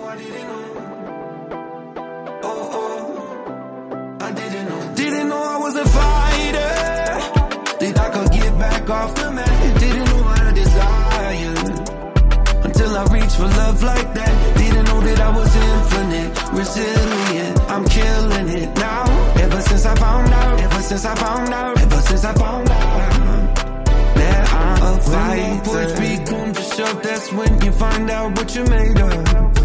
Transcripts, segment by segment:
I didn't know. Oh, I didn't know. Didn't know I was a fighter. Think I could get back off the mat. Didn't know I had desire. Until I reached for love like that. Didn't know that I was infinite, resilient. I'm killing it now. Ever since I found out. Ever since I found out. Ever since I found out. That I'm a fighter. When push becomes a shove, that's when you find out what you're made of.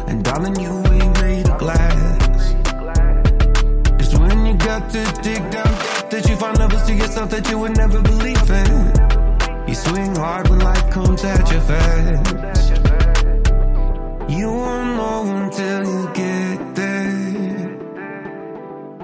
And darling, you ain't made of glass. It's when you got to dig down that you find levels to yourself that you would never believe in. You swing hard when life comes at you fast. You won't know until you get there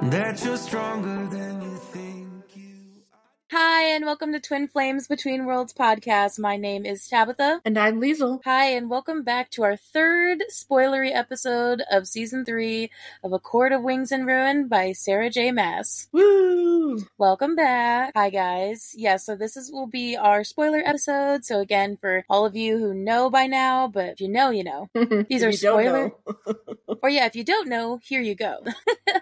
that you're stronger than you think you are. Hi, and welcome to Twin Flames Between Worlds podcast. My name is Tabitha. And I'm Liesl. Hi, and welcome back to our third spoilery episode of Season 3 of A Court of Wings and Ruin by Sarah J. Maas. Woo! Welcome back. Hi, guys. Yeah, so will be our spoiler episode. So again, for all of you who know by now, but if you know, you know. These are spoiler. Or yeah, if you don't know, here you go.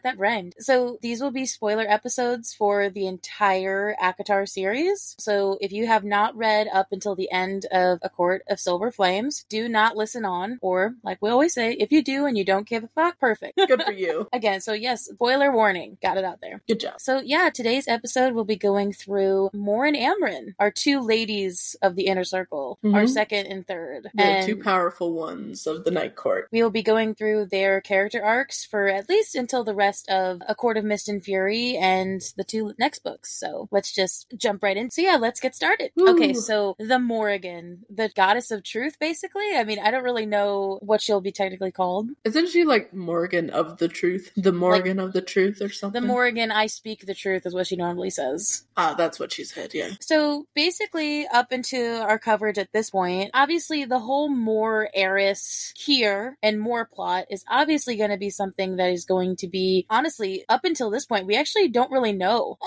That rhymed. So these will be spoiler episodes for the entire ACOTAR series. So if you have not read up until the end of A Court of Silver Flames, do not listen on. Or, like we always say, if you do and you don't give a fuck, perfect. Good for you. Again, so yes, spoiler warning. Got it out there. Good job. So yeah, today's episode will be going through Mor and Amren, our two ladies of the inner circle, our second and third. The two powerful ones of the Night Court. We will be going through their character arcs for at least until the rest of A Court of Mist and Fury and the two next books. So let's just jump right in. So yeah, let's get started. Woo. Okay, so the Morrigan, the goddess of truth, basically. I mean, I don't really know what she'll be technically called. Isn't she like Morgan of the Truth? The Morgan of the Truth or something? The Morrigan, I speak the truth is what she normally says. Ah, that's what she said, yeah. So basically, up into our coverage at this point, obviously the whole Mor heiress here and Mor plot is obviously going to be something that is going to be, honestly, up until this point, we actually don't really know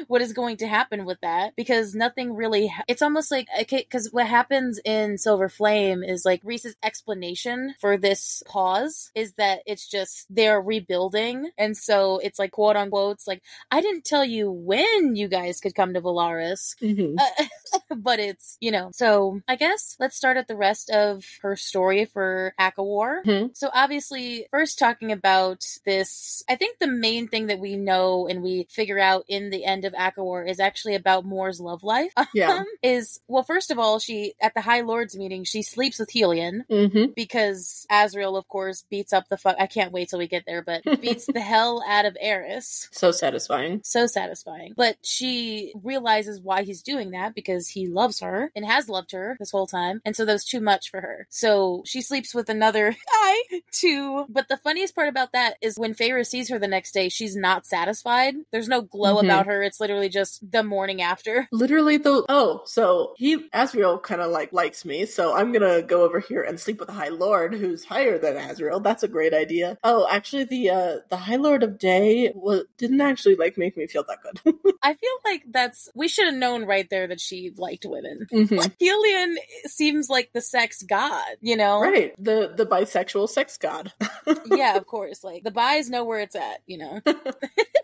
what is going to happen with that, because nothing really, it's almost like, because what happens in Silver Flame is like Reese's explanation for this pause is that it's just they're rebuilding, and so it's like quote unquote, it's like, I didn't tell you when you guys could come to Valaris, but it's, you know, so I guess let's start at the rest of her story for ACOWAR. So obviously, first talking about this, I think the main thing that we know and we figure out in the end of ACOWAR is actually about Mor's love life. Is, well, first of all, she, at the High Lords meeting, she sleeps with Helion because Azriel, of course, beats up the fuck, I can't wait till we get there, but beats the hell out of Eris. So satisfying. So satisfying. But she realizes why he's doing that, because he loves her and has loved her this whole time, and so that was too much for her. So she sleeps with another guy too. But the funniest part about that is when Feyre sees her the next day, she's not satisfied. There's no glow about her. It's literally just the morning after. Literally though. Oh, so Azriel kind of like likes me, so I'm gonna go over here and sleep with the High Lord who's higher than Azriel. That's a great idea. Oh, actually the High Lord of Day didn't actually like make me feel that good. I feel like we should have known right there that she liked women. Like, Helion seems like the sex god, you know? Right. The bisexual sex god. Yeah, of course. Like, the bis know where it's at, you know?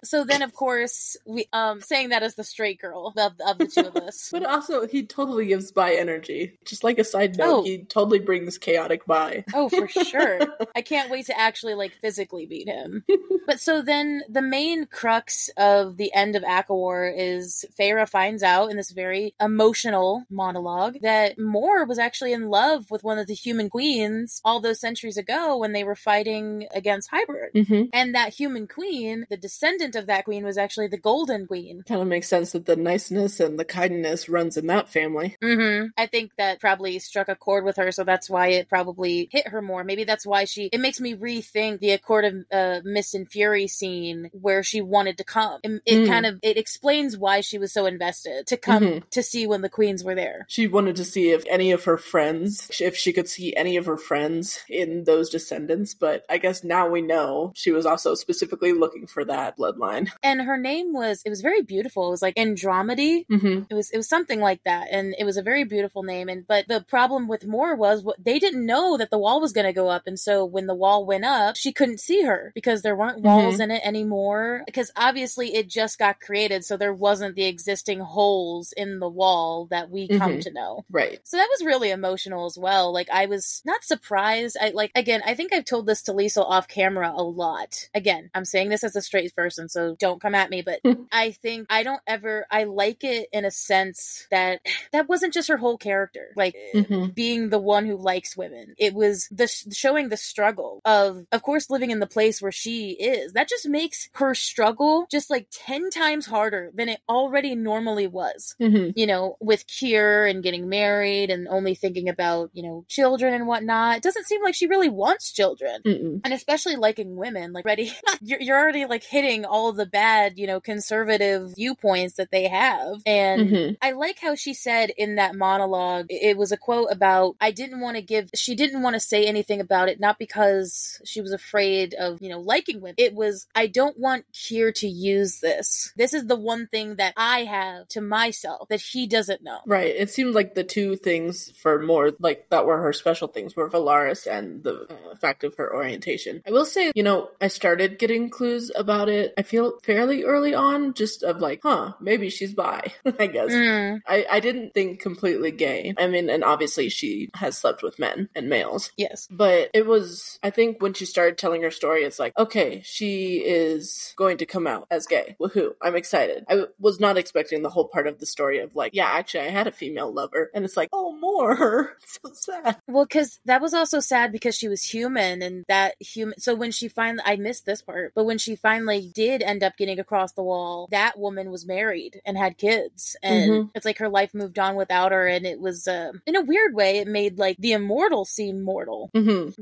So then, of course, we saying that as the straight girl of the two of us. But also, he totally gives bi energy. Just like a side note, he totally brings chaotic bi. Oh, for sure. I can't wait to actually, like, physically beat him. But so then, the main crux of the end of ACOWAR is Feyre finds out in this very emotional monologue that Mor was actually in love with one of the human queens all those centuries ago when they were fighting against Hybrid. And that human queen, the descendant of that queen, was actually the Golden Queen. Kind of makes sense that the niceness and the kindness runs in that family. I think that probably struck a chord with her, so that's why it probably hit her more. Maybe that's why it makes me rethink the A Court of Mist and Fury scene where she wanted to come. It explains why she was so invested to come to see when the queens were there. She wanted to see if she could see any of her friends in those descendants, but I guess now we know she was also specifically looking for that bloodline. And her name was very beautiful. It was like Andromedy, Mm-hmm. It was something like that, and it was a very beautiful name. But the problem with Mor was they didn't know that the wall was going to go up, and so when the wall went up, she couldn't see her because there weren't walls in it anymore. Because obviously it just got created, so there wasn't the existing holes in the wall that we come to know. Right. So that was really emotional as well. Like, I was not surprised. I think I've told this to Liesl off camera a lot. Again, I'm saying this as a straight person, so don't come at me, but I think I like it in a sense that wasn't just her whole character. Like, being the one who likes women. It was showing the struggle of course, living in the place where she is. That just makes her struggle just like 10 times harder than it already normally was. You know, with Kier and getting married and only thinking about, you know, children and whatnot. It doesn't seem like she really wants children. And especially liking women, like, ready. you're already like hitting all of the bad, you know, conservative viewpoints that they have. And I like how she said in that monologue, it was a quote about, she didn't want to say anything about it, not because she was afraid of, you know, liking women. It was, I don't want Kier to use this. This is the one thing that I have to myself that he doesn't know. Right. It seemed like the two things for Mor, like, that were her special things were Valaris and the fact of her orientation. I will say, you know, I started getting clues about it, I feel, fairly early on, just of like, maybe she's bi, I guess. I didn't think completely gay. I mean, and obviously she has slept with men and males. Yes. But it was, I think when she started telling her story, it's like, okay, she is going to come out as gay. Woohoo. I'm excited. I was not expecting the whole part of the story of like, yeah, actually I had a female lover. And it's like, oh, Mor. It's so sad. Well, because that was also sad because she was human, and so when she finally, I missed this part, but when she finally did end up getting across the wall, that woman was married and had kids, and it's like her life moved on without her, and it was, in a weird way, it made like the immortal seem mortal,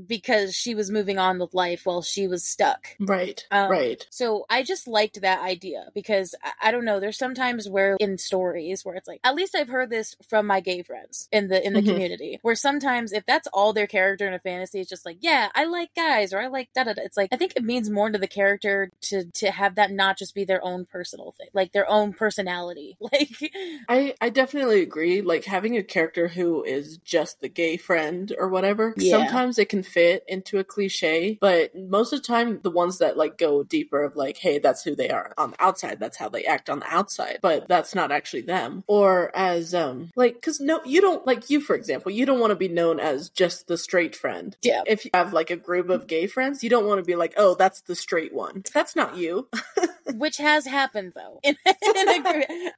because she was moving on with life while she was stuck. Right. Right. So I just liked that idea, because I don't know, there's sometimes where in stories where it's like, at least I've heard this from my gay friends in the community, where sometimes if that's all their character in a fantasy, it's just like, yeah, I like guys, or I like da-da-da. It's like, I think it means more to the character to have that not just be their own personal thing, like their own personality. Like, I definitely agree. Like, having a character who is just the gay friend or whatever, sometimes it can fit into a cliche, but most of the time the ones that like go deeper of like, hey, that's who they are on the outside, that's how they act on the outside, but that's not actually them. Or as like, because no, you don't, like, you for example, you don't want to be known as just the straight friend. Yeah. If you have like a group of gay friends, you don't want to be like, oh, that's the straight one. That's not you. Which has happened though.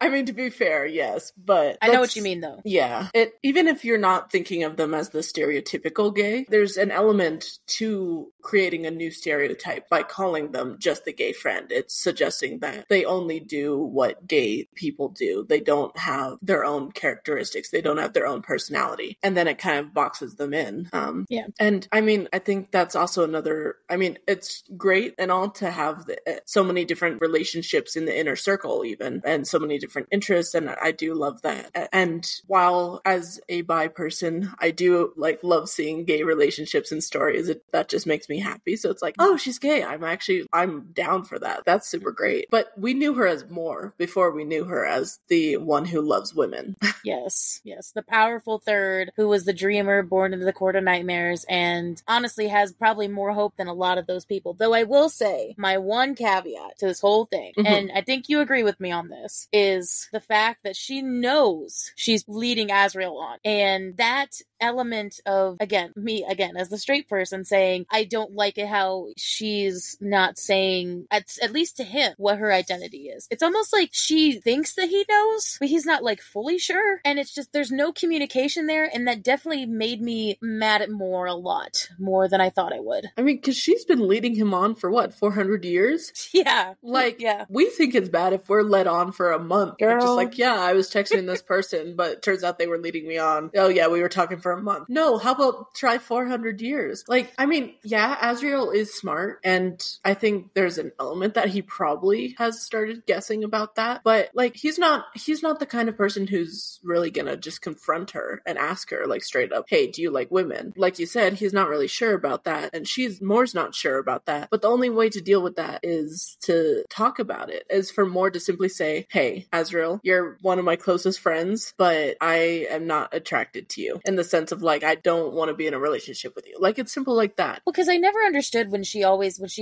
I mean, to be fair, yes, but I know what you mean though. Yeah. Even if you're not thinking of them as the stereotypical gay, there's an element to creating a new stereotype by calling them just the gay friend. It's suggesting that they only do what gay people do. They don't have their own characteristics. They don't have their own personality. And then it kind of boxes them in. Yeah. And I mean, I think that's also another, I mean, it's great and all to have so many different relationships in the inner circle even, and so many different interests. And I do love that. And while as a bi person, I do like love seeing gay relationships and stories, that just makes me happy. So it's like, oh, she's gay. I'm down for that. That's super great. But we knew her as Mor before we knew her as the one who loves women. Yes. The powerful third who was the dreamer born into the court of nightmares, and honestly has probably more hope than a lot of those people. Though I will say, my one caveat to this whole thing, and I think you agree with me on this, is the fact that she knows she's leading Azrael on. And that element of, me as the straight person saying, I don't like it how she's not saying, at least to him, what her identity is. It's almost like she thinks that he knows, but he's not like fully sure. And it's just, there's no communication there. And that definitely made me mad at Mor a lot more than I thought I would. I mean, because she's been leading him on for what, 400 years? Yeah. Like, we think it's bad if we're led on for a month. Girl. We're just like, yeah, I was texting this person, but it turns out they were leading me on. Oh yeah, we were talking for a month. No, how about try 400 years? Like, I mean, yeah, Azrael is smart, and I think there's an element that he probably has started guessing about that, but like, he's not the kind of person who's really gonna just confront her and ask her like straight up, hey, do you like women? Like you said, he's not really sure about that, and Mor's not sure about that, but the only way to deal with that is to talk about it, is for Mor to simply say, hey, Azrael, Azriel, you're one of my closest friends, but I am not attracted to you in the sense of like, I don't want to be in a relationship with you. Like, it's simple like that. Well, because I never understood when she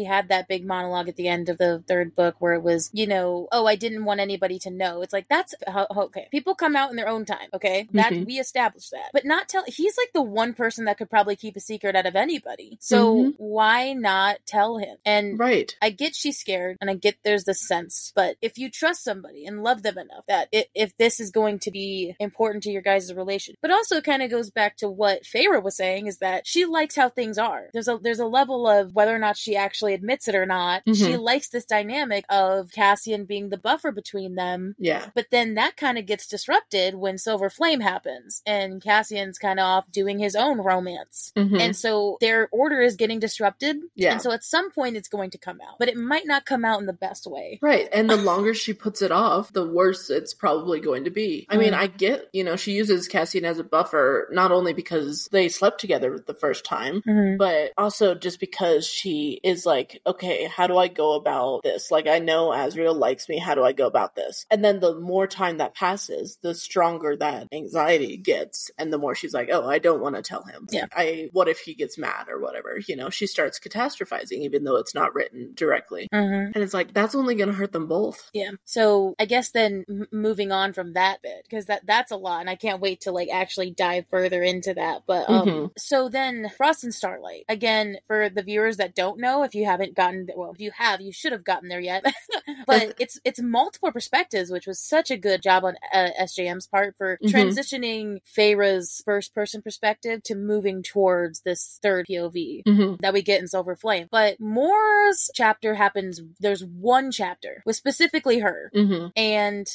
had that big monologue at the end of the third book where it was, you know, oh, I didn't want anybody to know. It's like, that's okay. People come out in their own time. Okay. That we established that, but not he's like the one person that could probably keep a secret out of anybody. So why not tell him? And right. I get she's scared and I get there's this sense, but if you trust somebody and love them enough that if this is going to be important to your guys' relation, but also it kind of goes back to what Feyre was saying is that she likes how things are. There's a level of whether or not she actually admits it or not. She likes this dynamic of Cassian being the buffer between them. Yeah. But then that kind of gets disrupted when Silver Flame happens and Cassian's kind of off doing his own romance. And so their order is getting disrupted. Yeah. And so at some point it's going to come out, but it might not come out in the best way. Right. And the longer she puts it off, the worse it's probably going to be. I mean, I get, you know, she uses Cassian as a buffer, not only because they slept together the first time, but also just because she is like, okay, how do I go about this? Like, I know Azriel likes me. How do I go about this? And then the more time that passes, the stronger that anxiety gets. And the more she's like, oh, I don't want to tell him. Yeah. What if he gets mad or whatever? You know, she starts catastrophizing, even though it's not written directly. And it's like, that's only going to hurt them both. Yeah. So I guess then moving on from that bit, because that's a lot and I can't wait to like actually dive further into that. But so then Frost and Starlight, again, for the viewers that don't know, if you haven't gotten, well, if you have, you should have gotten there yet. But it's multiple perspectives, which was such a good job on SJM's part for transitioning Feyre's first person perspective to moving towards this third POV that we get in Silver Flame. But Mor's chapter happens, there's one chapter with specifically her and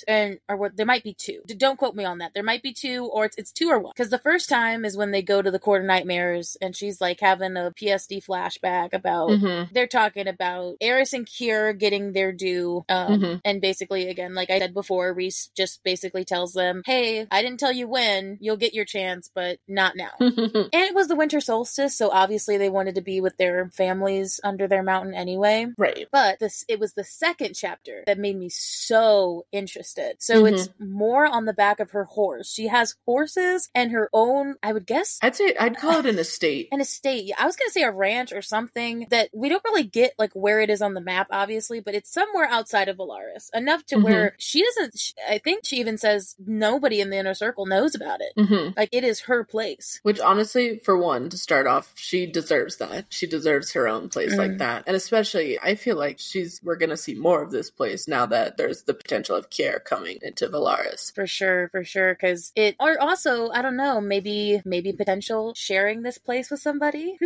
or what, there might be two. Don't quote me on that. There might be two or it's two or one. Because the first time is when they go to the Court of Nightmares and she's like having a PSD flashback about, they're talking about Eris and Kier getting their due. And basically, again, like I said before, Rhys just basically tells them, hey, I didn't tell you when, you'll get your chance, but not now. And it was the winter solstice, so obviously they wanted to be with their families under their mountain anyway. Right. But it was the second chapter that made me so interested. So it's more on the back of her horse. She has horses and her own, I would guess. I'd call it an estate. An estate. Yeah, I was going to say a ranch or something that we don't really get like where it is on the map, obviously, but it's somewhere outside of Valaris. Enough to where she doesn't, I think she even says nobody in the inner circle knows about it. Like it is her place. Which honestly, for one, to start off, she deserves that. She deserves her own place like that. And especially, I feel like we're going to see more of this place now that there's the potential of Kier coming into Valaris. For sure. Because or also, I don't know, maybe potential sharing this place with somebody.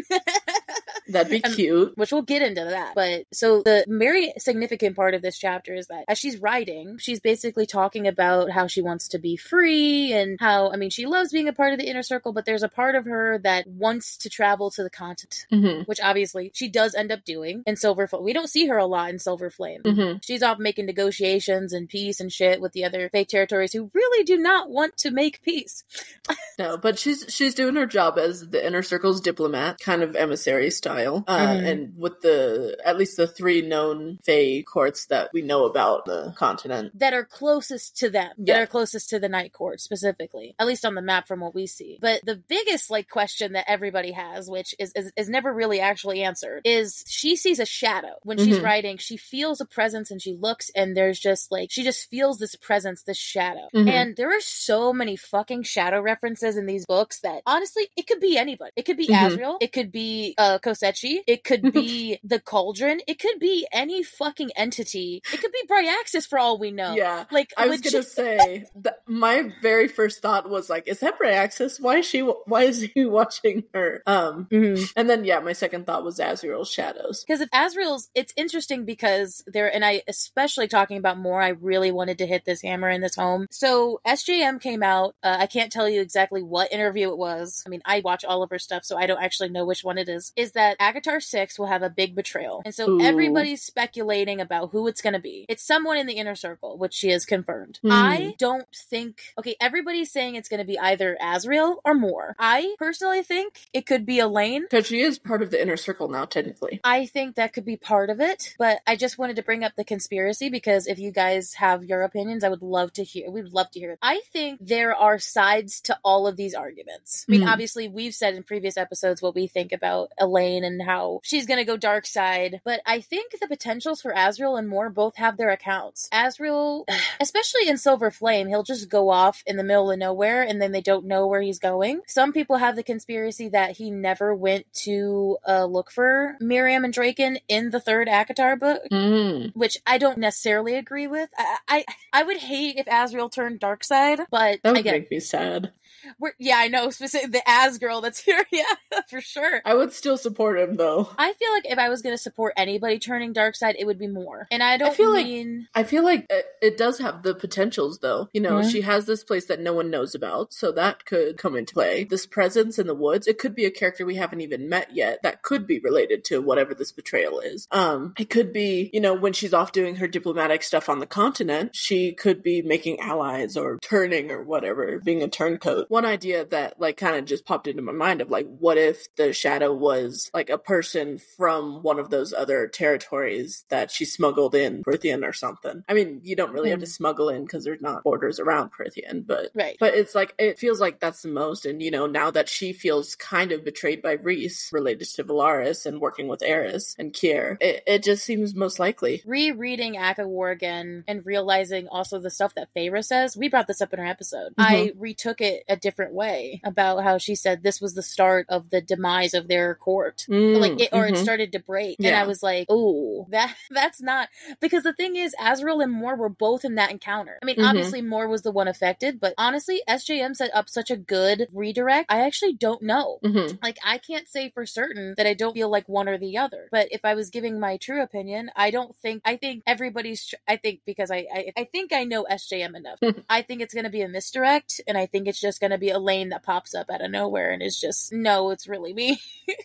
That'd be cute. Which we'll get into that. But so the very significant part of this chapter is that as she's writing, she's basically talking about how she wants to be free and how, I mean, she loves being a part of the inner circle, but there's a part of her that wants to travel to the continent, which obviously she does end up doing in Silver Flame. We don't see her a lot in Silver Flame. She's off making negotiations and peace and shit with the other fake territories who really do not want to make peace. No, but she's doing her job as the inner circle's diplomat, kind of emissary style, and with at least the three known Fae courts that we know about the continent that are closest to them, that are closest to the Night Court specifically, at least on the map from what we see. But the biggest like question that everybody has, which is never really actually answered, is she sees a shadow when she's writing. She feels a presence and she looks and there's just like she just feels this presence, this shadow. And there are so many fucking shadow references in these books that honestly it could be anybody. It could be Azriel, it could be Kosechi, it could be the Cauldron, it could be any fucking entity, it could be Bryaxis for all we know. Yeah, like I was gonna say that my very first thought was like, is that Bryaxis? Why is he watching her? And then my second thought was Azriel's shadows. Because if Azriel's, it's interesting because and I especially talking about Mor, I really wanted to hit this hammer in this home. So SJM came out, I can't tell you exactly what interview it was. I mean, I watch all of her stuff, so I don't actually know which one it is that that ACOTAR 6 will have a big betrayal. And so Ooh. everybody's speculating about who it's going to be. It's someone in the inner circle, which she has confirmed. I don't think... Okay, everybody's saying it's going to be either Azriel or Mor. I personally think it could be Elaine. Because she is part of the inner circle now, technically. I think that could be part of it, but I just wanted to bring up the conspiracy because if you guys have your opinions, we'd love to hear it. I think there are sides to all of these arguments. I mean, obviously, we've said in previous episodes what we think about Elaine and how she's going to go dark side, but I think the potentials for Azriel and Mor both have their accounts. Azriel, especially in Silver Flame, he'll just go off in the middle of nowhere and then they don't know where he's going. Some people have the conspiracy that he never went to look for Miriam and Draken in the third ACOTAR book, which I don't necessarily agree with. I would hate if Azriel turned dark side, but that would make me sad. Yeah, I know, specifically the Az girl that's here. Yeah, for sure. I would still support him, though. I feel like if I was going to support anybody turning dark side, it would be Mor. And I feel like it does have the potentials, though. You know, she has this place that no one knows about, so that could come into play. This presence in the woods, it could be a character we haven't even met yet that could be related to whatever this betrayal is. It could be, you know, when she's off doing her diplomatic stuff on the continent, she could be making allies or turning or whatever, being a turncoat. One idea that like kind of just popped into my mind of like, what if the shadow was like a person from one of those other territories that she smuggled in Prithian or something? I mean, you don't really have to smuggle in because there's not borders around Prithian, but it's like, it feels like that's the most. And, you know, now that she feels kind of betrayed by Rhys related to Valaris and working with Eris and Kier, it just seems most likely. Rereading Aka War again and realizing also the stuff that Feyre says, we brought this up in our episode. I retook it a different way about how she said this was the start of the demise of their court. It started to break. Yeah. And I was like, oh, that's not, because the thing is, Azriel and Mor were both in that encounter. I mean, obviously Mor was the one affected, but honestly, SJM set up such a good redirect. I actually don't know. Like, I can't say for certain that I don't feel like one or the other. But if I was giving my true opinion, I think everybody's, because I think I know SJM enough. I think it's going to be a misdirect, and I think it's just going to be Elaine that pops up out of nowhere and is just, no, it's really me.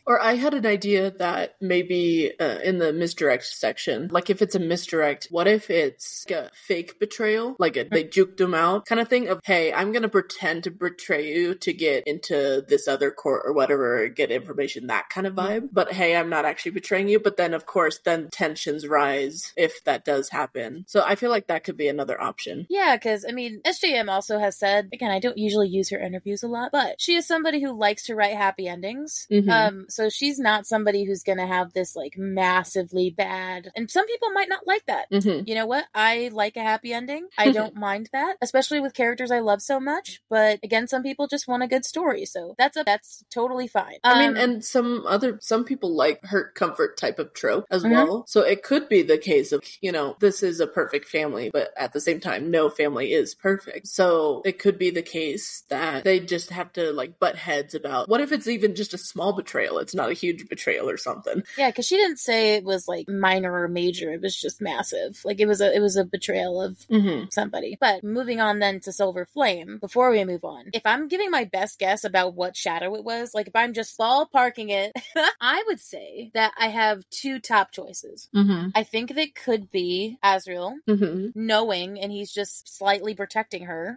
Or I had an idea that maybe in the misdirect section, like if it's a misdirect, what if it's like a fake betrayal? Like they juked him out kind of thing of, hey, I'm going to pretend to betray you to get into this other court or whatever, get information, that kind of vibe. But hey, I'm not actually betraying you. But then, of course, then tensions rise if that does happen. So I feel like that could be another option. Yeah, because, I mean, SJM also has said, again, I don't usually use her interviews a lot, but she is somebody who likes to write happy endings. So she's not somebody who's going to have this, like, massively bad, and some people might not like that. You know what? I like a happy ending. I don't mind that, especially with characters I love so much. But again, some people just want a good story, so that's totally fine. I mean, and some people like hurt comfort type of trope as well. So it could be the case of, you know, this is a perfect family, but at the same time, no family is perfect. So it could be the case that they just have to like butt heads about what if it's even just a small betrayal? It's not a huge betrayal or something. Yeah, because she didn't say it was like minor or major. It was just massive. Like it was a betrayal of somebody. But moving on then to Silver Flame, before we move on, if I'm giving my best guess about what shadow it was, like if I'm just ballparking it, I would say that I have two top choices. I think that could be Azriel knowing, and he's just slightly protecting her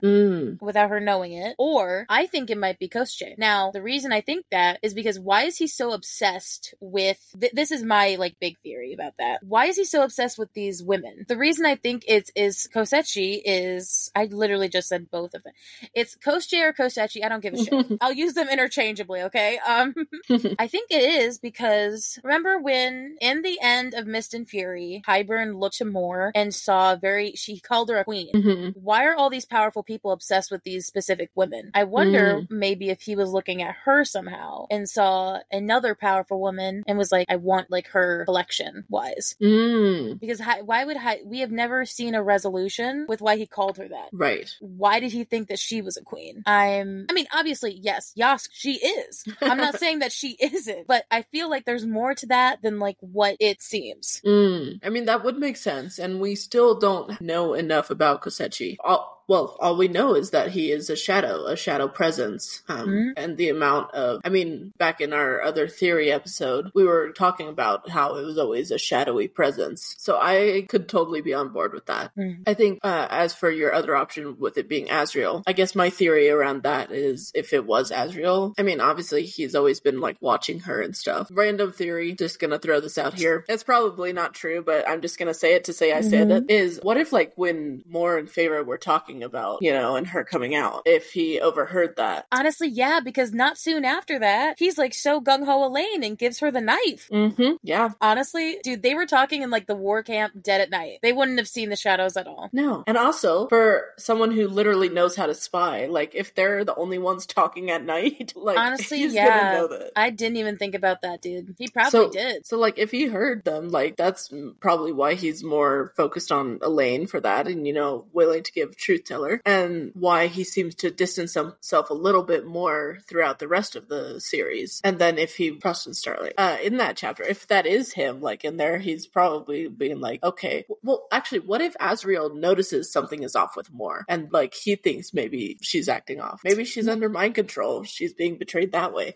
without her knowing it. Or I think it might be Koschei. Now, the reason I think that is because why is he so obsessed with, this is my like big theory about that. Why is he so obsessed with these women? The reason I think it's Koschechi is, I literally just said both of them. It's Koschei or Koschechi, I don't give a shit. I'll use them interchangeably, okay? I think it is because, remember when, in the end of Mist and Fury, Hybern looked to Mor and saw she called her a queen. Why are all these powerful people obsessed with these specific women? I wonder maybe if he was looking at her somehow and saw another powerful woman and was like, I want like her collection wise. Because why would we have never seen a resolution with why he called her that. Right. Why did he think that she was a queen? I mean, obviously, yes, Yask, she is. I'm not saying that she isn't, but I feel like there's more to that than like what it seems. I mean, that would make sense. And we still don't know enough about Koschechi. all we know is that he is a shadow presence. And the amount of, I mean, back in our other theory episode, we were talking about how it was always a shadowy presence. So I could totally be on board with that. I think, as for your other option with it being Asriel, I guess my theory around that is if it was Asriel, I mean, obviously he's always been like watching her and stuff. Random theory, just gonna throw this out here. It's probably not true, but I'm just gonna say it to say I said it, is what if like when Mor and Feyre were talking about, you know, and her coming out, if he overheard that? Honestly, yeah, because not soon after that, he's like so gung-ho Elaine and gives her the knife. Yeah. Honestly, dude, they were talking in like the war camp dead at night. They wouldn't have seen the shadows at all. No. And also, for someone who literally knows how to spy, like if they're the only ones talking at night, like honestly, he's yeah. gonna know that. I didn't even think about that, dude. He probably did. So like if he heard them, like that's probably why he's more focused on Elaine for that and, you know, willing to give truth teller, and why he seems to distance himself a little bit more throughout the rest of the series. And then if he Frost and Starlight, in that chapter, if that is him, like in there, he's probably being like, okay, well, actually, what if Asriel notices something is off with Mor and like he thinks maybe she's acting off, maybe she's under mind control, she's being betrayed that way.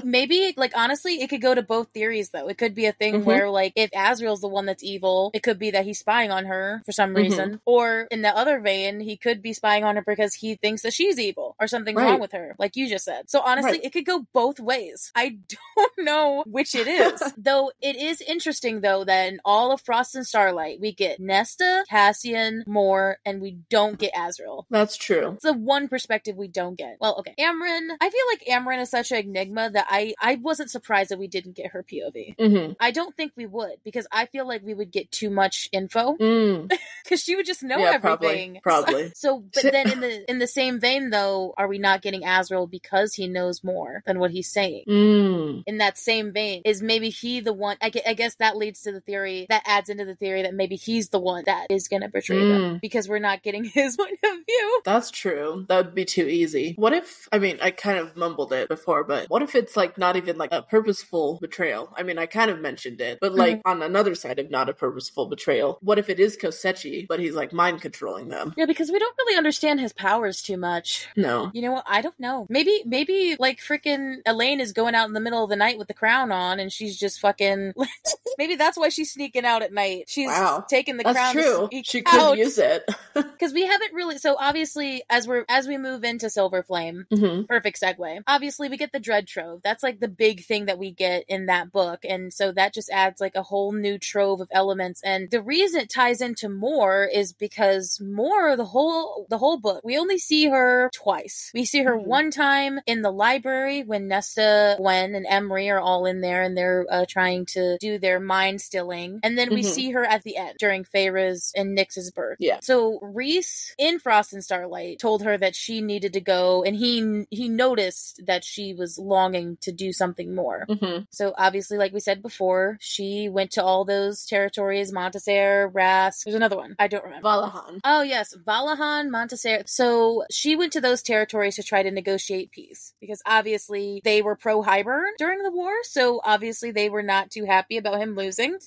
maybe like honestly it could go to both theories though. It could be a thing where like if Asriel's the one that's evil, it could be that he's spying on her for some reason, or in the other vein he could be spying on her because he thinks that she's evil or something's wrong with her, like you just said. So honestly it could go both ways. I don't know which it is. Though it is interesting though that in all of Frost and Starlight we get Nesta, Cassian, Mor, and we don't get Asriel. That's true. It's the one perspective we don't get. Well, okay, Amren, I feel like Amren is such an enigma that I wasn't surprised that we didn't get her POV. I don't think we would, because I feel like we would get too much info because she would just know everything. Probably. So but then in the same vein though, are we not getting Asriel because he knows more than what he's saying? In that same vein, is maybe he the one? I guess that leads to the theory, that adds into the theory that maybe he's the one that is going to betray them because we're not getting his point of view. That's true. That would be too easy. What if, I mean, I kind of mumbled it before, but what if it's like not even like a purposeful betrayal? I mean, I kind of mentioned it, but like on another side of not a purposeful betrayal, what if it is Kosechi, but he's like mind controlling them? Yeah, because we don't really understand his powers too much. No. You know what? I don't know. Maybe like freaking Elaine is going out in the middle of the night with the crown on and she's just fucking maybe that's why she's sneaking out at night. She's taking the crown. That's true. She could out. Use it. Because we haven't really, so obviously as we move into Silver Flame, perfect segue. Obviously we get the Dread Trove. That's like the big thing that we get in that book. And so that just adds like a whole new trove of elements. And the reason it ties into Mor is because Mor, the whole book, we only see her twice. We see her one time in the library when Nesta, Gwen, and Emery are all in there and they're trying to do their mind stilling. And then we see her at the end during Feyre's and Nyx's birth. Yeah. So Rhys in Frost and Starlight told her that she needed to go, and he noticed that she was longing to do something more. So obviously, like we said before, she went to all those territories, Montesair, Ras, there's another one, I don't remember. Valahan. Oh yes, Valahan, Montesair. So she went to those territories to try to negotiate peace, because obviously they were pro-Hybern during the war, so obviously they were not too happy about him losing.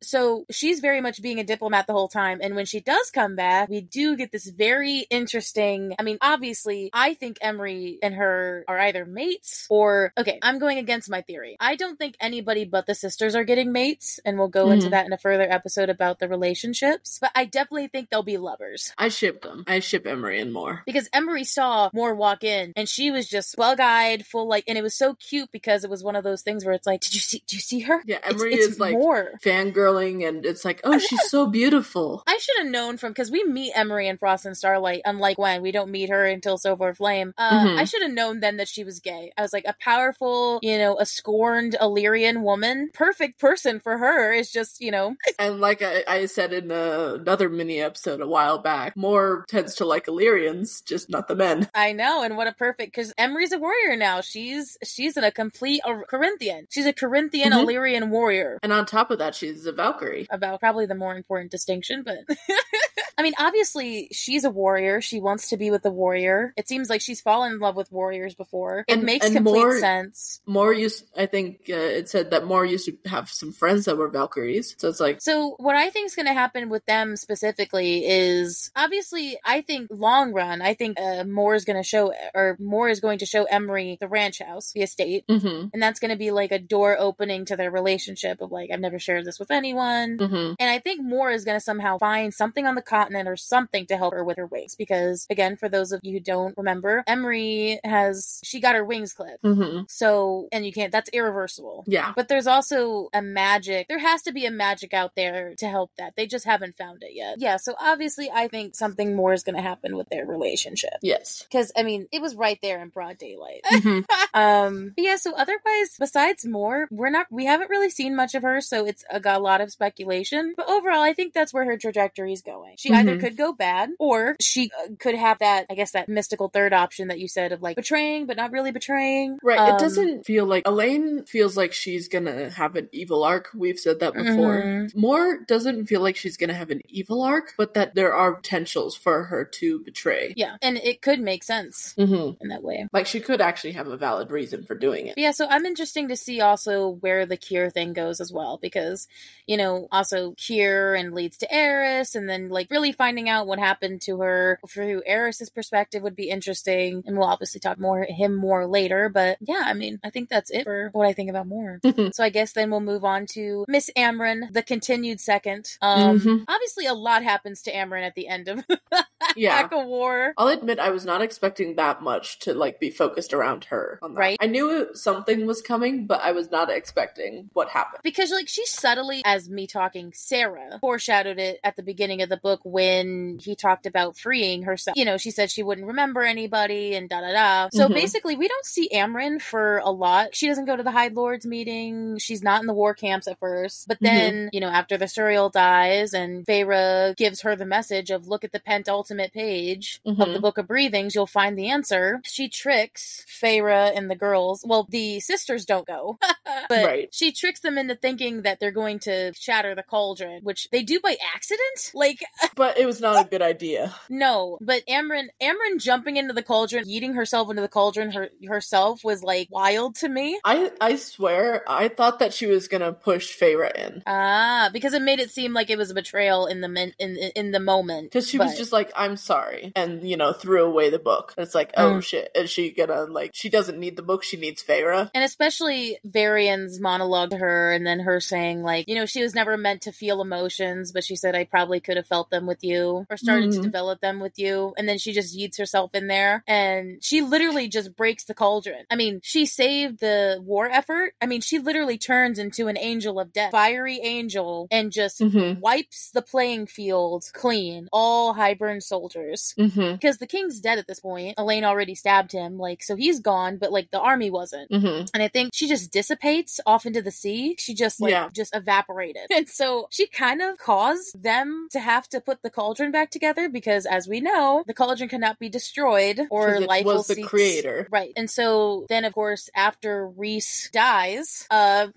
So she's very much being a diplomat the whole time, and when she does come back, we do get this very interesting, I mean, obviously, I think Emery and her are either mates or, okay, I'm going against my theory. I don't think anybody but the sisters are getting mates, and we'll go into that in a further episode about the relationships, but I definitely think they'll be lovers. I ship them. I ship Emery and Mor. Because Emery saw Mor walk in, and she was just bug-eyed, full, like, and it was so cute because it was one of those things where it's like, do you see her? Yeah, Emery is like Mor. Fangirling, and it's like, oh, she's so beautiful. I should have known from, because we meet Emery in Frost and Starlight, unlike Gwen, we don't meet her until Silver Flame. I should have known then that she was gay. I was like, a powerful, a scorned Illyrian woman, perfect person for her is just, And like I said in another mini episode a while back, Mor tends to like Illyrians, just not the men. I know, and what a perfect, because Emery's a warrior now. She's in a complete Corinthian. She's a Corinthian Illyrian warrior. And on top of that, she's a Valkyrie. About probably the more important distinction, but I mean, obviously, she's a warrior. She wants to be with a warrior. It seems like she's fallen in love with warriors before. It makes complete sense. I think it said that Mor used to have some friends that were Valkyries. So it's like... So what I think is going to happen with them specifically is, obviously, I think long run, I think Mor is going to show Emery the ranch house, the estate. Mm-hmm. And that's going to be like a door opening to their relationship of like, I've never shared this with anyone. Mm-hmm. And I think Mor is going to somehow find something on the continent or something to help her with her wings. Because again, for those of you who don't remember, Emery she got her wings clipped. Mm-hmm. So, and you can't, that's irreversible. Yeah. But there's also there has to be a magic out there to help that. They just haven't found it yet. Yeah, so obviously I think something more is going to happen with their relationship. Yes. Because, I mean, it was right there in broad daylight. Mm-hmm. But yeah, so otherwise, besides Mor, we haven't really seen much of her, so it's got a lot of speculation. But overall, I think that's where her trajectory is going. She either could go bad, or she could have that mystical third option that you said of like betraying, but not really betraying. Right. It doesn't feel like Elaine feels like she's gonna have an evil arc. We've said that before. Mm-hmm. Mor doesn't feel like she's gonna have an evil arc, but that there are potentials for her to betray. Yeah, and it could make sense in that way. Like she could actually have a valid reason for doing it. But yeah, so I'm interesting to see also where the Kier thing goes as well, because, you know, also Kier and leads to Eris, and then like really finding out what happened to her through Eris's perspective would be interesting, and we'll obviously talk more later. But yeah, I mean, I think that's it for what I think about Mor. So I guess then we'll move on to Miss Amren, the continued second. Obviously a lot happens to Amren at the end of Act of War. I'll admit I was not expecting that much to like be focused around her on that. Right. I knew something was coming, but I was not expecting what happened. Because like she subtly, as me talking, Sarah foreshadowed it at the beginning of the book when he talked about freeing herself. You know, she said she wouldn't remember anybody and da-da-da. So basically we don't see Amren for a lot. She doesn't go to the High Lords meeting. She's not in the war camps at first. But then, you know, after the Suriel dies and Feyre gives her the message of look at the penultimate page of the Book of Breathings, you'll find the answer. She tricks Feyre and the girls. Well, the sisters don't go. But she tricks them into thinking that they're going to shatter the cauldron, which they do by accident. Like, but it was not a good idea. No, but Amren jumping into the cauldron, yeeting herself into the cauldron herself was like wild to me. I swear, I thought that she was gonna push Feyre in. Because it made it seem like it was a betrayal in the moment. Because she was just like, I'm sorry, and you know, threw away the book. It's like, oh shit, is she gonna like? She doesn't need the book; she needs Feyre. And especially Varian's monologue to her, and then her saying like, you know, she was never meant to feel emotions, but she said I probably could have felt them with you or started to develop them with you. And then she just yeets herself in there, and she literally just breaks the cauldron. I mean, she saved the war effort. I mean, she literally turns into an angel of death, fiery angel, and just wipes the playing field clean. All Hybern soldiers. Because the king's dead at this point. Elaine already stabbed him, like, so he's gone, but like the army wasn't. And I think she just dissipates off into the sea. She just just evaporated. And so she kind of caused them to have to put the cauldron back together, because as we know, the cauldron cannot be destroyed or life will cease. Was the creator. Right. And so then, of course, after Rhys dies, God,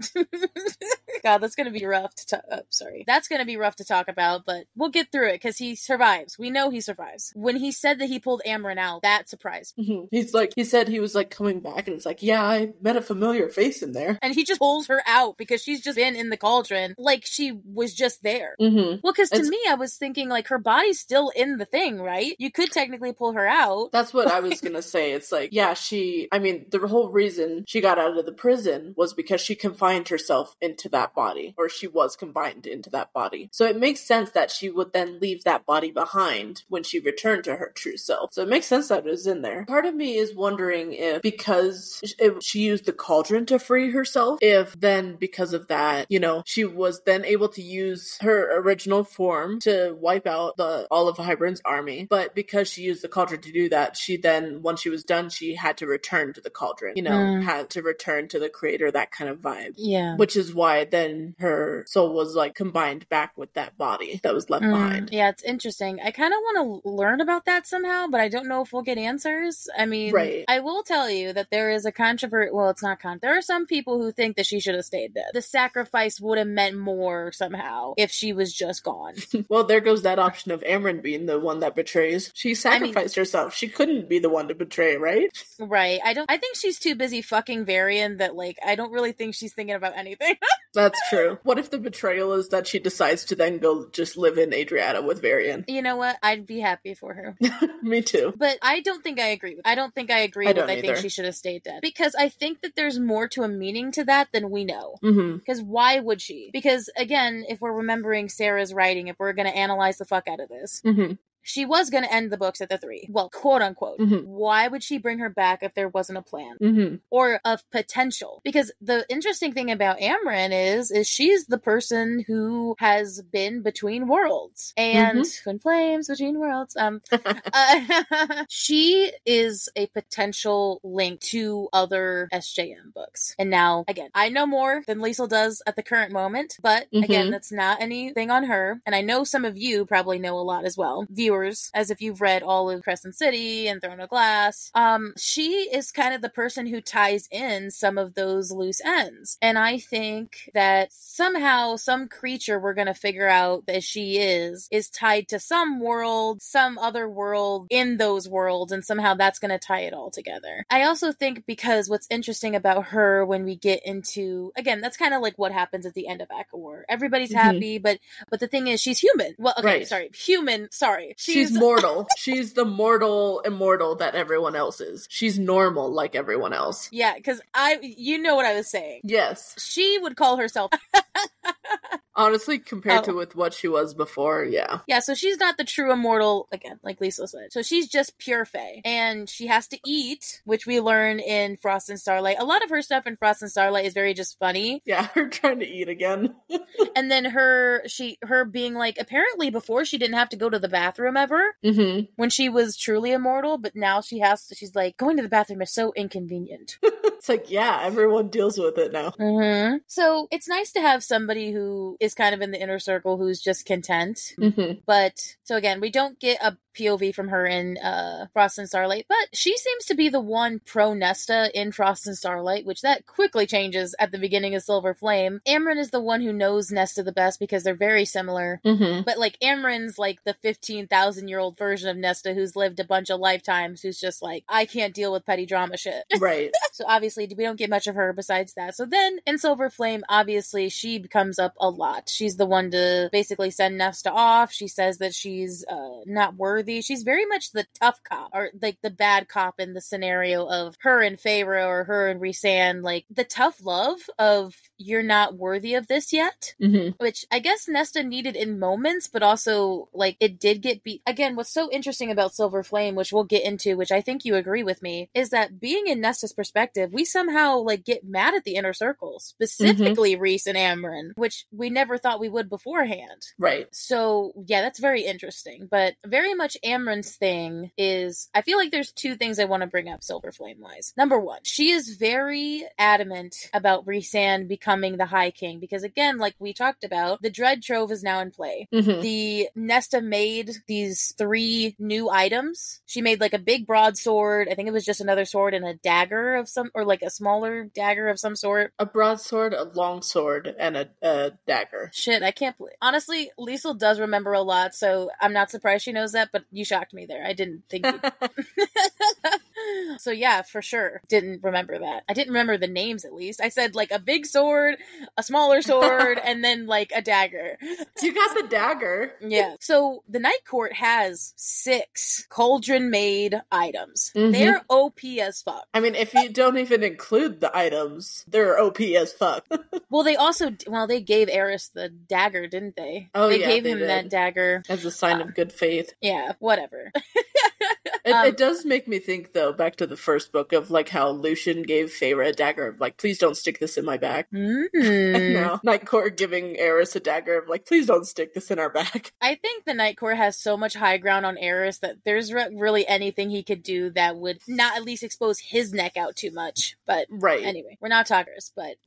that's going to be rough to That's going to be rough to talk about, but we'll get through it because he survives. We know he survives. When he said that he pulled Amren out, that surprised me. He's like, he said he was like coming back, and it's like, yeah, I met a familiar face in there. And he just pulls her out because she's just been in the cauldron like she was just there. Well, because to me, I was thinking like her body's still in the thing, right? You could technically pull her out. That's what I was gonna say. It's like, yeah, the whole reason she got out of the prison was because she confined herself into that body, or she was confined into that body. So it makes sense that she would then leave that body behind when she returned to her true self. So it makes sense that it was in there. Part of me is wondering if, because she used the cauldron to free herself, if then because of that, you know, she was then able to use her original form to wipe out all of Hybern's army. But because she used the cauldron to do that, she then, once she was done, she had to return to the cauldron, you know, had to return to the creator, that kind of vibe. Yeah. Which is why then her soul was like combined back with that body that was left behind. Yeah, it's interesting. I kind of want to learn about that somehow, but I don't know if we'll get answers. I mean, I will tell you that there is a controversy. Well, it's not there are some people who think that she should have stayed dead. The sacrifice would have meant more somehow if she was just gone. Well, there goes that option of Amren being the one that betrays. She sacrificed herself. She couldn't be the one to betray, right? Right. I think she's too busy fucking Varian that, like, I don't really think she's thinking about anything. That's true. What if the betrayal is that she decides to then go just live in Adriata with Varian? You know what? I'd be happy for her. Me too. But I don't think I agree with I think she should have stayed dead. Because I think that there's more to a meaning to that than we know. Because why would she? Because, again, if we're remembering Sarah's writing, if we're going to analyze the fuck out of this, she was going to end the books at the 3. Well, quote unquote. Why would she bring her back if there wasn't a plan? Or of potential? Because the interesting thing about Amren is she's the person who has been between worlds. And twin flames between worlds. She is a potential link to other SJM books. And now, again, I know more than Liesl does at the current moment. But, again, that's not anything on her. And I know some of you probably know a lot as well. Viewers, as if you've read all of Crescent City and Throne of Glass. She is kind of the person who ties in some of those loose ends. And I think that somehow some creature we're going to figure out that she is tied to some world, some other world in those worlds, and somehow that's going to tie it all together. I also think because what's interesting about her when we get into, again, that's kind of like what happens at the end of ACOTAR. Everybody's happy, but the thing is she's human. Well, okay, sorry. She's mortal. She's the mortal immortal that everyone else is. She's normal like everyone else. Yeah, because you know what I was saying. Yes. She would call herself... Honestly, compared to with what she was before, yeah. Yeah, so she's not the true immortal, again, like Liesl said. So she's just pure fae. And she has to eat, which we learn in Frost and Starlight. A lot of her stuff in Frost and Starlight is very just funny. Yeah, her trying to eat again. And then her being like, apparently before she didn't have to go to the bathroom ever. When she was truly immortal, but now she's like, going to the bathroom is so inconvenient. It's like, yeah, everyone deals with it now. So it's nice to have somebody who is kind of in the inner circle who's just content. But so again, we don't get a POV from her in Frost and Starlight, but she seems to be the one pro Nesta in Frost and Starlight, which that quickly changes at the beginning of Silver Flame. Amren is the one who knows Nesta the best because they're very similar. But like Amren's like the 15,000-year-old version of Nesta who's lived a bunch of lifetimes, who's just like, I can't deal with petty drama shit. Right. So obviously we don't get much of her besides that. So then in Silver Flame, obviously she comes up a lot. She's the one to basically send Nesta off. She says that she's not worthy. She's very much the tough cop, or like the bad cop in the scenario of her and Feyre or her and Rhysand, like the tough love of you're not worthy of this yet, which I guess Nesta needed in moments, but also like it did get beat. Again, what's so interesting about Silver Flame, which we'll get into, which I think you agree with me, is that being in Nesta's perspective, we somehow like get mad at the inner circle, specifically Rhys and Amren, which we never thought we would beforehand. Right. So yeah, that's very interesting. But very much Amren's thing is, I feel like there's two things I want to bring up Silver Flame wise. Number one, she is very adamant about Rhysand becoming the High King, because again, like we talked about, the Dread Trove is now in play. The Nesta made these 3 new items. She made like a big broadsword. I think it was just another sword and a dagger of some, or like a smaller dagger of some sort. A broadsword, a long sword, and a dagger. Shit, I can't believe. Honestly, Liesl does remember a lot, so I'm not surprised she knows that, but you shocked me there. I didn't think you... So yeah, for sure. Didn't remember that. I didn't remember the names, at least. I said like a big sword, a smaller sword, and then like a dagger. You got the dagger. Yeah. So the Night Court has 6 cauldron-made items. They're OP as fuck. I mean, if you don't even include the items, they're OP as fuck. Well, they gave Eris the dagger, didn't they? Oh, they yeah, gave they him did. that dagger. As a sign of good faith. Yeah, whatever. It does make me think, though, back to the first book of like how Lucian gave Feyre a dagger of like, please don't stick this in my back. And now Night Court giving Eris a dagger of like, please don't stick this in our back. I think the Night Court has so much high ground on Eris that there's really anything he could do that would not at least expose his neck out too much. But anyway, we're not talkers, but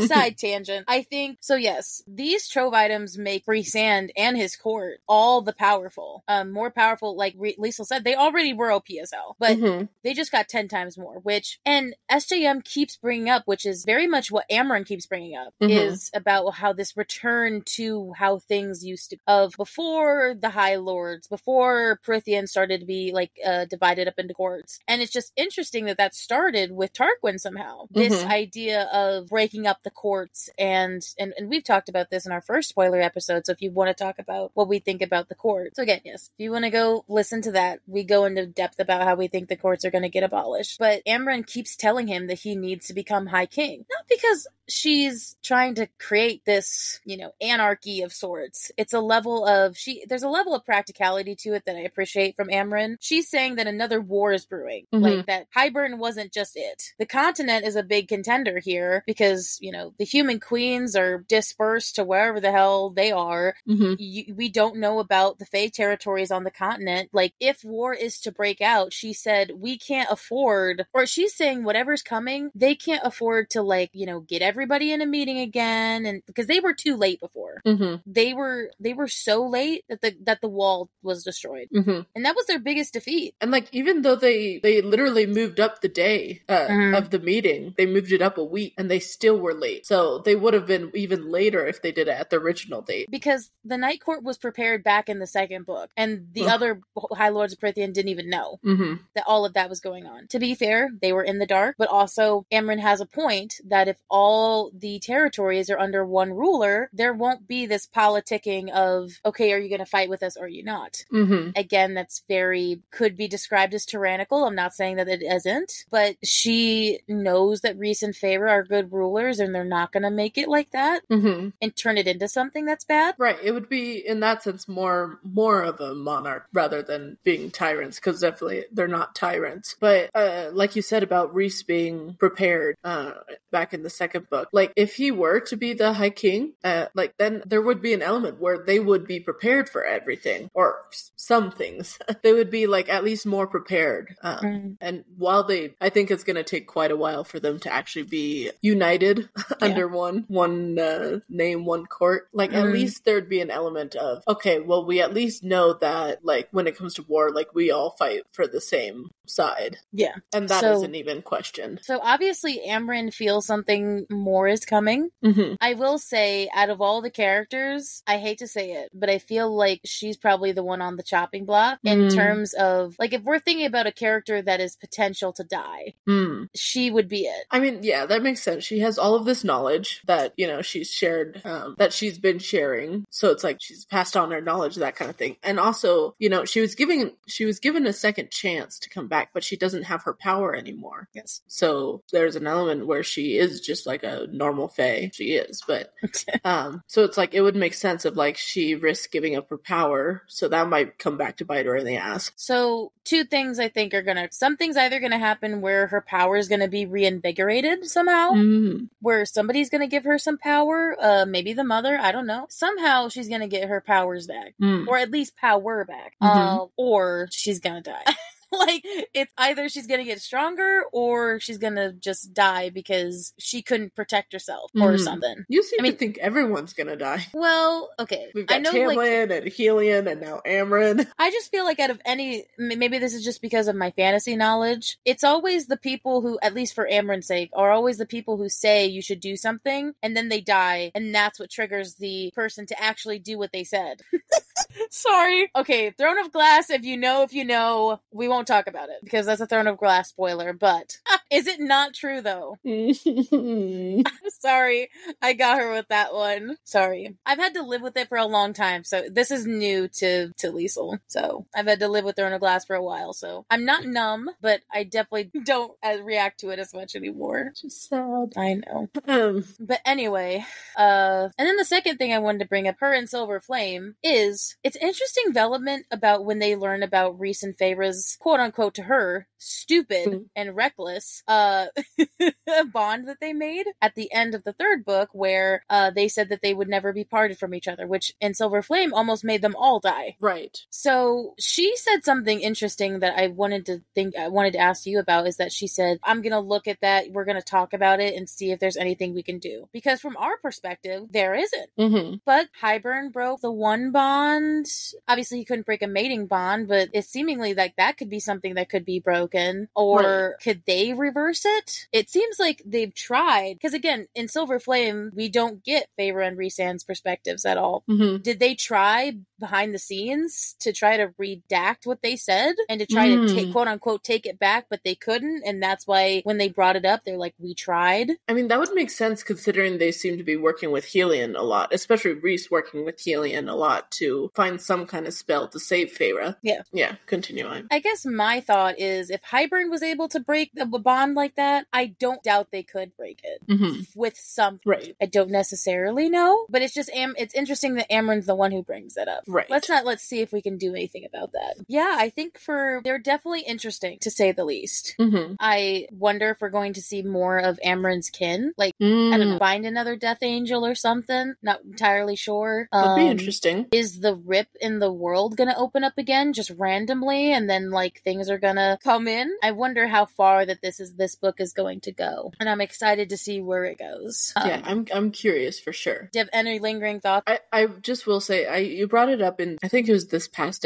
side tangent. I think, so yes, these trove items make Rhysand and his court all the powerful. More powerful, like Liesl said, they already obviously we're OP as hell, but they just got 10 times more, and SJM keeps bringing up, which is very much what Amren keeps bringing up, is about how this return to how things used to, of before the High Lords, before Prithian started to be like divided up into courts. And it's just interesting that started with Tarquin somehow. This idea of breaking up the courts, and we've talked about this in our first spoiler episode, so if you want to talk about what we think about the court. So again, yes, if you want to go listen to that, we go into depth about how we think the courts are going to get abolished. But Amren keeps telling him that he needs to become High King. Not because she's trying to create this, anarchy of sorts. It's a level of, there's a level of practicality to it that I appreciate from Amren. She's saying that another war is brewing. Like that Hybern wasn't just it. The continent is a big contender here because, the human queens are dispersed to wherever the hell they are. We don't know about the Fae territories on the continent. Like, if war is to break out, she said, we can't afford, or she's saying whatever's coming, they can't afford to get everybody in a meeting again, and because they were too late before. They were so late that the wall was destroyed. And that was their biggest defeat. And even though they literally moved up the day of the meeting, they moved it up a week, and they still were late. So they would have been even later if they did it at the original date. Because the Night Court was prepared back in the second book, and the other High Lords of Prithian didn't even know that all of that was going on. To be fair, they were in the dark, but also Amren has a point that if all the territories are under one ruler, there won't be this politicking of, okay, are you going to fight with us or are you not? Again, that's could be described as tyrannical. I'm not saying that it isn't, but she knows that Rhys and Feyre are good rulers, and they're not going to make it like that and turn it into something that's bad. Right. It would be, in that sense, more of a monarch rather than being tyrants, because definitely they're not tyrants. But like you said about Rhys being prepared back in the second book, if he were to be the High King, then there would be an element where they would be prepared for everything, or some things. They would be at least more prepared. And while I think it's going to take quite a while for them to actually be united under one name, one court, at least there'd be an element of, okay, well, we at least know that when it comes to war, we all fight for the same side. Yeah. And that isn't even questioned. So obviously Amren feels something more is coming. I will say, out of all the characters, I hate to say it, but I feel like she's probably the one on the chopping block in terms of, if we're thinking about a character that is potential to die, she would be it. I mean, yeah, that makes sense. She has all of this knowledge that, she's shared, that she's been sharing. So it's she's passed on her knowledge, that kind of thing. And also, she was given a second chance to come back, but she doesn't have her power anymore. Yes. So there's an element where she is just a normal fae. She is, but so it's it would make sense of she risks giving up her power, so that might come back to bite her in the ass. So two things I think something's either gonna happen where her power is gonna be reinvigorated somehow, where somebody's gonna give her some power, maybe the mother, I don't know. Somehow she's gonna get her powers back, or at least power back, or she's gonna die. It's either she's gonna get stronger or she's gonna just die because she couldn't protect herself or something. You seem to think everyone's gonna die. Well, okay. We've got Tamlin and Helion and now Amren. I just feel out of any, maybe this is just because of my fantasy knowledge, it's always the people who, at least for Amren's sake, are always the people who say you should do something and then they die, and that's what triggers the person to actually do what they said. Sorry. Okay, Throne of Glass, if you know, we won't talk about it because that's a Throne of Glass spoiler, but is it not true though? Sorry, I got her with that one. Sorry. I've had to live with it for a long time, so this is new to Liesl. So I've had to live with Throne of Glass for a while, so I'm not numb, but I definitely don't react to it as much anymore. Just sad. I know. But anyway, and then the second thing I wanted to bring up, her and Silver Flame, is it's interesting development about when they learn about Rhys and Feyre's, quote unquote, to her, stupid and reckless bond that they made at the end of the third book, where they said that they would never be parted from each other, which in Silver Flame almost made them all die. Right. So she said something interesting that I wanted to ask you about, is that she said, I'm gonna look at that, we're gonna talk about it and see if there's anything we can do. Because from our perspective, there isn't. But Hybern broke the one bond bond. Obviously, he couldn't break a mating bond, but it's seemingly like that could be something that could be broken. Or could they reverse it? It seems like they've tried. Because again, in Silver Flame, we don't get Feyre and Rhysand's perspectives at all. Mm-hmm. Did they try behind the scenes to try to redact what they said and to try to take, quote unquote, take it back, but they couldn't? And that's why when they brought it up, they're like, we tried. I mean, that would make sense considering they seem to be working with Helion a lot, especially Rhys working with Helion a lot to find some kind of spell to save Feyre. Yeah. Yeah, continue on. I guess my thought is if Hybern was able to break a bond like that, I don't doubt they could break it with some. Right. I don't necessarily know, but it's just, it's interesting that Amren's the one who brings it up. Right. Let's see if we can do anything about that. Yeah, I think they're definitely interesting, to say the least. Mm-hmm. I wonder if we're going to see more of Amren's kin. Like, I don't know, find another Death Angel or something. Not entirely sure. That'd be interesting. Is the rip in the world gonna open up again just randomly and then like things are gonna come in? I wonder how far that this book is going to go. And I'm excited to see where it goes. Yeah, I'm curious for sure. Do you have any lingering thoughts? I just will say, you brought it up in, I think it was this past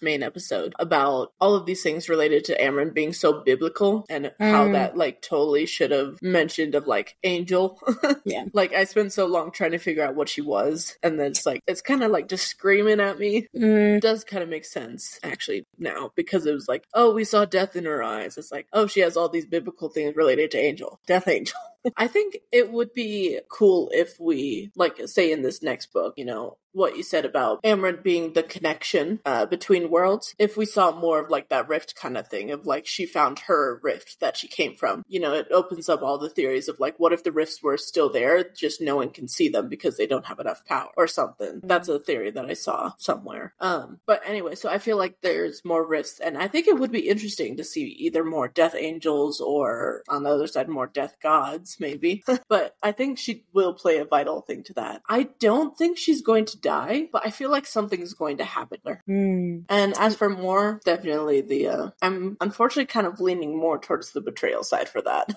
main episode, about all of these things related to Amren being so biblical and how that like totally should have mentioned of like angel. Yeah. Like I spent so long trying to figure out what she was, and then it's kind of like just screaming at me. It does kind of make sense actually now, because it was like, oh, we saw death in her eyes. It's like, oh, she has all these biblical things related to angel, death angel. I think it would be cool if we, like, say in this next book, you know, what you said about Amren being the connection between worlds. If we saw more of like that rift kind of thing of like she found her rift that she came from, you know, it opens up all the theories of like, what if the rifts were still there, just no one can see them because they don't have enough power or something. That's a theory that I saw somewhere. But anyway, so I feel like there's more rifts, and I think it would be interesting to see either more death angels or on the other side more death gods maybe. But I think she will play a vital thing to that. I don't think she's going to die, but I feel like something's going to happen to her. And as for Mor, definitely I'm unfortunately kind of leaning more towards the betrayal side for that.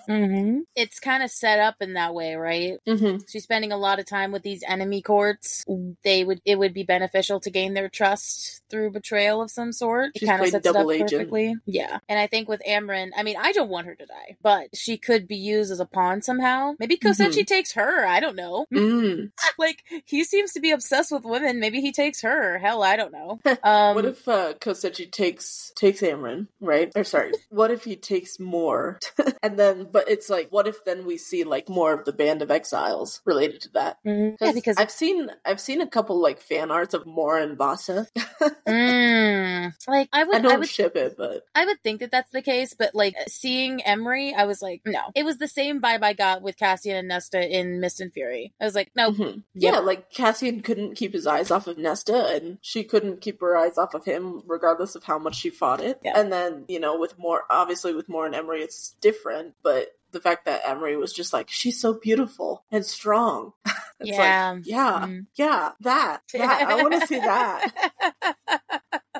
It's kind of set up in that way, right? She's spending a lot of time with these enemy courts. It would be beneficial to gain their trust through betrayal of some sort. It kind of sets it up perfectly. Yeah. And I think with Amren, I mean, I don't want her to die, but she could be used as a pawn somehow. Maybe Kosechi takes her. I don't know. Like, he seems to be obsessed with women. Maybe he takes her. Hell, I don't know. What if Kosechi takes Amren, right? Or sorry, what if he takes Mor? And then, but it's like, what if then we see like more of the Band of Exiles related to that? Yeah, because I've seen a couple like fan arts of Mor and Vasa. Like I would ship it, but I would think that that's the case. But like seeing Emery, I was like, no. It was the same vibe I got with Cassian and Nesta in Mist and Fury. I was like, no. Yeah, like Cassian couldn't keep his eyes off of Nesta, and she couldn't keep her eyes off of him, regardless of how much she fought it. Yeah. And then, you know, with Mor and Emery, it's different, but the fact that Emery was just like, she's so beautiful and strong. It's that. I want to see that.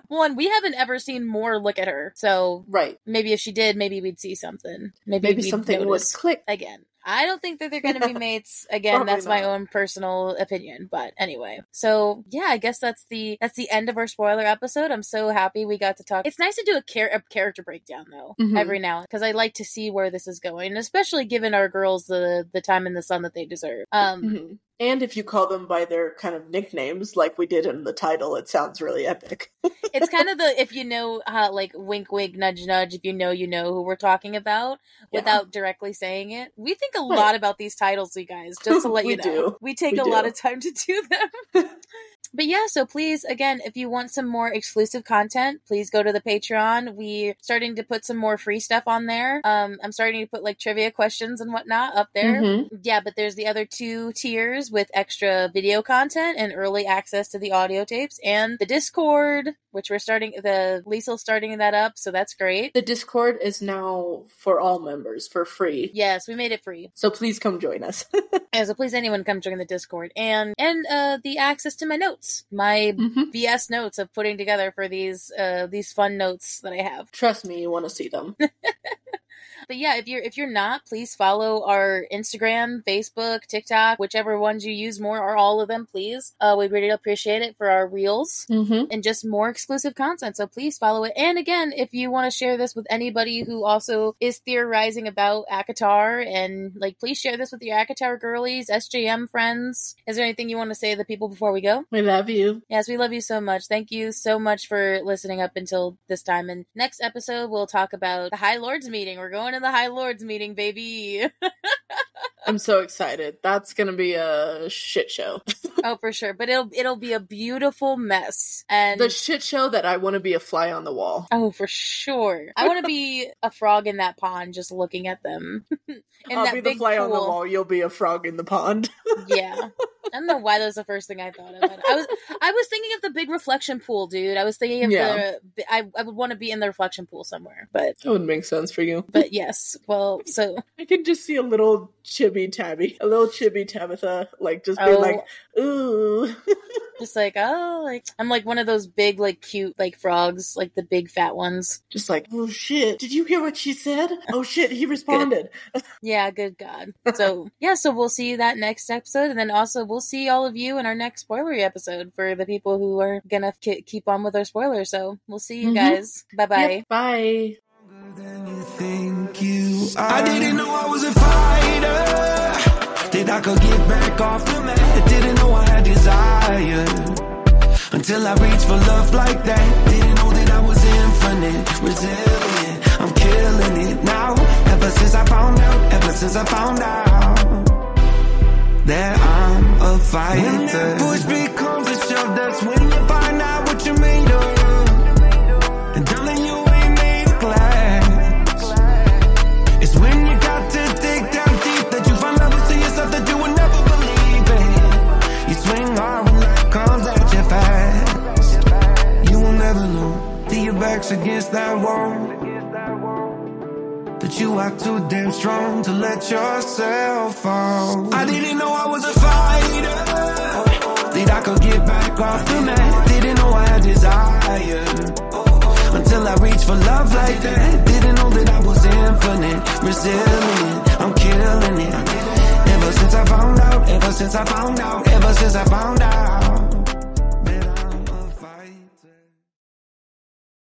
Well, and we haven't ever seen Mor look at her, so right. Maybe if she did, maybe we'd see something. Maybe something would click again. I don't think that they're going to be mates again. That's my own personal opinion, but anyway. So yeah, I guess that's the end of our spoiler episode. I'm so happy we got to talk. It's nice to do a character breakdown though every now and then, because I like to see where this is going, especially given our girls the time in the sun that they deserve. And if you call them by their kind of nicknames, like we did in the title, it sounds really epic. It's kind of if you know, like wink, wink, nudge, nudge, if you know who we're talking about without directly saying it. We think a lot about these titles, you guys, just to let you know. We take a lot of time to do them. But yeah, so please, again, if you want some more exclusive content, please go to the Patreon. We're starting to put some more free stuff on there. I'm starting to put like trivia questions and whatnot up there. Yeah, but there's the other 2 tiers with extra video content and early access to the audio tapes, and the Discord, which Liesl's starting that up, so that's great. The Discord is now for all members for free. Yes, we made it free. So please come join us. Yeah, so please anyone come join the Discord. And the access to my notes. My BS notes of putting together for these fun notes that I have. Trust me, you want to see them. But yeah, if you're not, please follow our Instagram, Facebook, TikTok, whichever ones you use more, or all of them, please. We really appreciate it for our reels and just more exclusive content. So please follow it. And again, if you want to share this with anybody who also is theorizing about ACOTAR, and like, please share this with your ACOTAR girlies, SJM friends. Is there anything you want to say to the people before we go? We love you. Yes, we love you so much. Thank you so much for listening up until this time. And next episode, we'll talk about the High Lords meeting. We're going to the High Lords meeting, baby. I'm so excited. That's gonna be a shit show. Oh, for sure. But it'll be a beautiful mess. And the shit show that I want to be a fly on the wall. Oh, for sure. I want to be a frog in that pond, just looking at them. I'll be the fly on the wall. You'll be a frog in the pond. Yeah. I don't know why that was the first thing I thought of. I was thinking of the big reflection pool, dude. I was thinking of I would want to be in the reflection pool somewhere, but that would make sense for you. But yes, well, so I can just see a little chibi Tabitha, like just being like, ooh, just like, oh, like I'm like one of those big, like cute, like frogs, like the big fat ones. Just like, oh shit, did you hear what she said? Oh shit, he responded. Yeah, good God. So yeah, so we'll see you that next episode, and then also we'll see all of you in our next spoilery episode for the people who are gonna keep on with our spoilers. So we'll see you guys. Bye-bye. Yep, bye. I didn't know I was a fighter, that I could get back off the mat. Didn't know I had desire, until I reached for love like that. Didn't know that I was infinite, resilient. I'm killing it now, ever since I found out that I'm a fighter. When that push becomes a shove, that's when you find out what you made of. And darling, you ain't made of glass. It's when you got to dig down deep that you find levels to yourself that you would never believe in. You swing hard when life comes at you fast. You will never know till your back's against that wall, that you are too damn strong to let yourself fall. I didn't know I was a fighter, that I could get back off the mat. Didn't know I had desire, until I reached for love like that. Didn't know that I was infinite, resilient. I'm killing it, ever since I found out.